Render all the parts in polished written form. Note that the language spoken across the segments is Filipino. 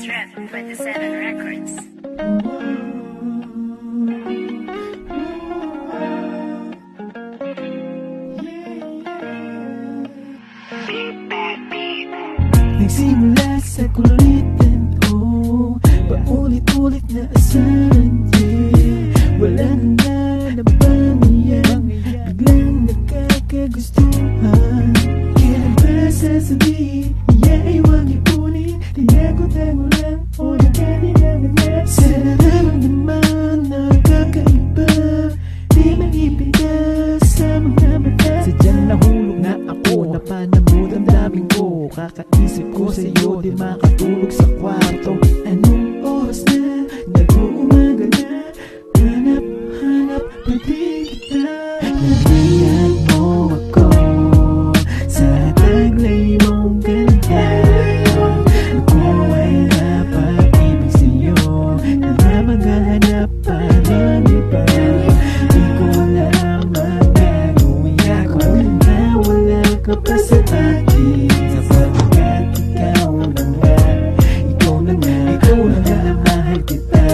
Trend 27 Records. Nagsimula sa kulitin, oh, paulit-ulit na asaran, yeah. Wala na naman yan, biglang nakakagustuhan. Kailan ba sasabihin, yeah, ay huwag ipunin, tinago-tago lang, o nagkanilangan na. Sa nararamdaman na kakaiba, di maipida sa mga mata. Sadyang nahulog na ako, napanamod ang daming ko. Kakaisip ko sa'yo, di makatulog sa kwarto. Anong oras na, nag-uumaga na, hanap-hanap pa di kita. Naglayan mo ako sa taglay mong ganda. Ako ay napag-ibig sa'yo, na maghahanap pa ng iba. Di ko alam ang gagawin ako na wala ka pa sa akin. Sapagkat ikaw na nga, ikaw na mahal kita.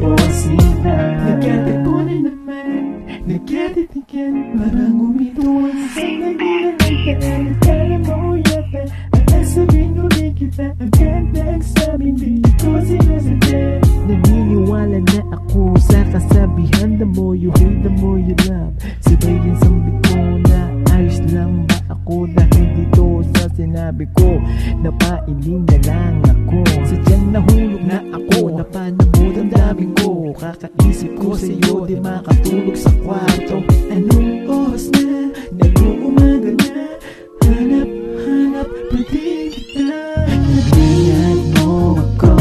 O sina, nagkatagpo na naman, nagkatitigan, parang umituwan sa nagulang kita. Kaya mo yata, at nasabihin ulit kita, agad nagsabing di ko sinasadya. Naniniwala na ako sa kasabihan, the more you hate, the more you love. Sabay din sambit ko na ayos lang ba ako dahil dito sa sinabi ko, napailing na lang ako. Sadyang nahulog na ako, napanamod ang daming ko. Kakaisip ko sa'yo, di makatulog sa kwarto. Anong oras na, nag-uumaga na, hanap-hanap pa di kita. Naglayan mo ako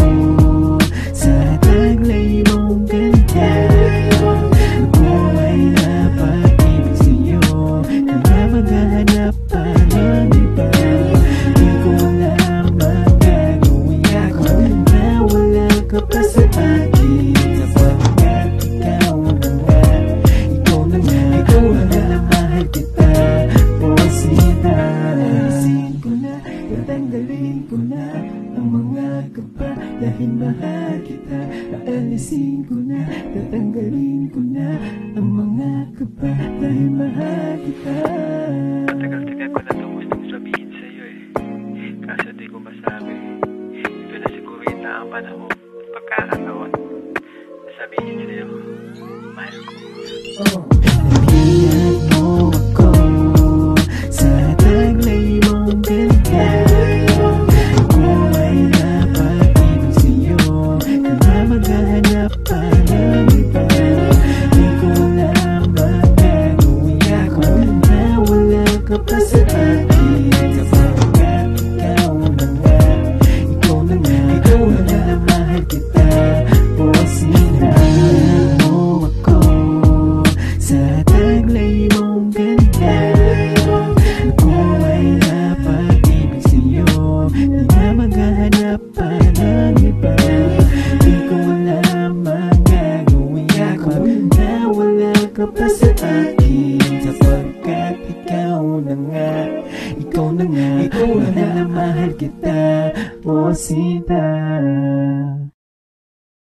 sa taglay mong ganda. Ako ay napag-ibig sa'yo, kaya maghahanap pa ng iba. Di ko alam ang gagawin ako na wala ka pa sa akin. Sapagkat ikaw na nga, ikaw na mahal kita. O sina, alisin ko na, tatanggalin ko na ang mga kaba dahil mahal kita. Alisin ko na, tatanggalin ko na ang mga kaba dahil mahal kita. Tagal-tagal ko na itong gustong sabihin sa'yo eh. Kaso di ko masabi. Ito na siguro yung taang panahon at pagkakataon na sabihin sa'yo, mahal ko. Naglayan mo ako sa taglay mong ganda. Ako ay napag-ibig sa'yo, kaya maghahanap pa ng iba. Di ko alam ang gagawin ako na wala ka pa sa akin.